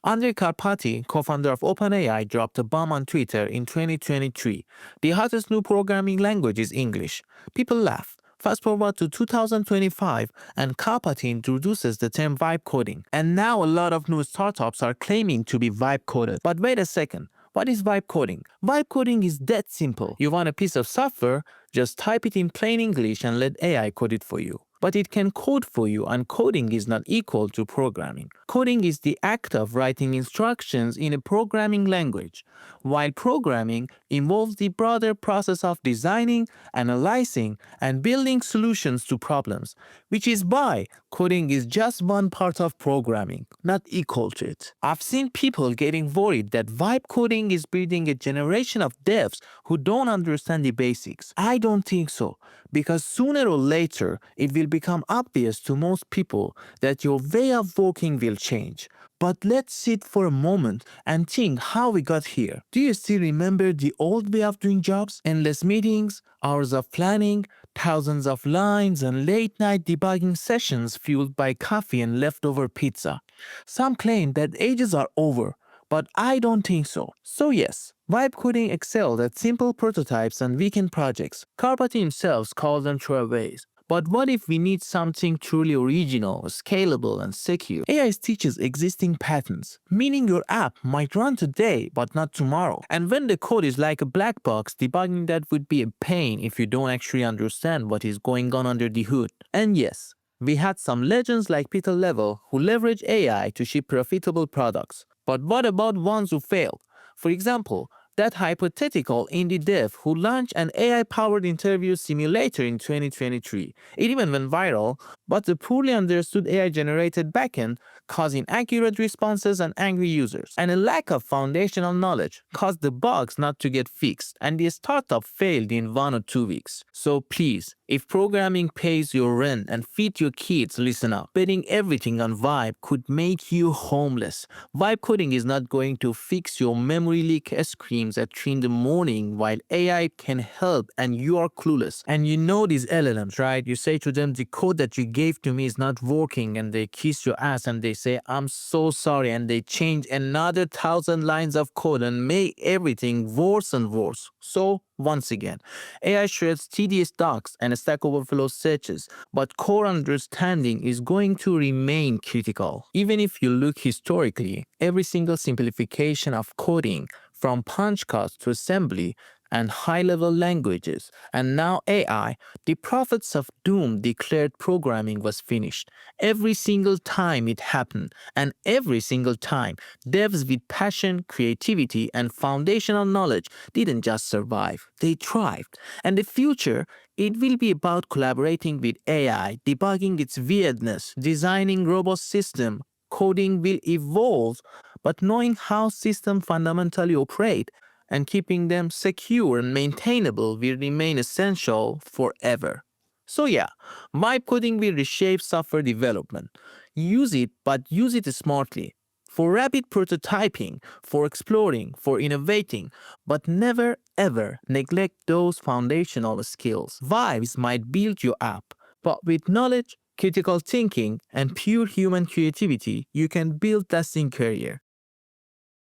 Andrei Karpathy, co-founder of OpenAI, dropped a bomb on Twitter in 2023. The hottest new programming language is English. People laugh. Fast forward to 2025 and Karpathy introduces the term vibe coding. And now a lot of new startups are claiming to be vibe coded. But wait a second. What is vibe coding? Vibe coding is that simple. You want a piece of software, just type it in plain English and let AI code it for you. But it can code for you, and coding is not equal to programming. Coding is the act of writing instructions in a programming language, while programming involves the broader process of designing, analyzing, and building solutions to problems, which is why coding is just one part of programming, not equal to it. I've seen people getting worried that vibe coding is breeding a generation of devs who don't understand the basics. I don't think so, because sooner or later it will become obvious to most people that your way of working will change. But let's sit for a moment and think how we got here. Do you still remember the old way of doing jobs? Endless meetings, hours of planning, thousands of lines, and late-night debugging sessions fueled by coffee and leftover pizza. Some claim that ages are over, but I don't think so. So yes, vibe coding excelled at simple prototypes and weekend projects. Karpathy himself calls them throwaways. But what if we need something truly original, scalable, and secure? AI teaches existing patterns, meaning your app might run today but not tomorrow. And when the code is like a black box, debugging that would be a pain if you don't actually understand what is going on under the hood. And yes, we had some legends like Peter Level who leverage AI to ship profitable products. But what about ones who failed? For example, that hypothetical indie dev who launched an AI-powered interview simulator in 2023. It even went viral, but the poorly understood AI-generated backend caused inaccurate responses and angry users. And a lack of foundational knowledge caused the bugs not to get fixed, and the startup failed in 1 or 2 weeks. So please, if programming pays your rent and feeds your kids, listen up. Betting everything on Vibe could make you homeless. Vibe coding is not going to fix your memory leak screams at 3 in the morning while AI can help and you are clueless. And you know these LLMs, right? You say to them, the code that you gave to me is not working, and they kiss your ass and they say, I'm so sorry, and they change another 1,000 lines of code and make everything worse and worse. So once again, AI shreds tedious docs and Stack Overflow searches, but core understanding is going to remain critical. Even if you look historically, every single simplification of coding, from punch cards to assembly and high-level languages, and now AI, the prophets of doom declared programming was finished. Every single time it happened, and every single time, devs with passion, creativity, and foundational knowledge didn't just survive, they thrived. And the future, it will be about collaborating with AI, debugging its weirdness, designing robust systems. Coding will evolve, but knowing how systems fundamentally operate and keeping them secure and maintainable will remain essential forever. So yeah, vibe coding will reshape software development. Use it, but use it smartly. For rapid prototyping, for exploring, for innovating, but never ever neglect those foundational skills. Vibes might build your app, but with knowledge, critical thinking, and pure human creativity, you can build lasting career.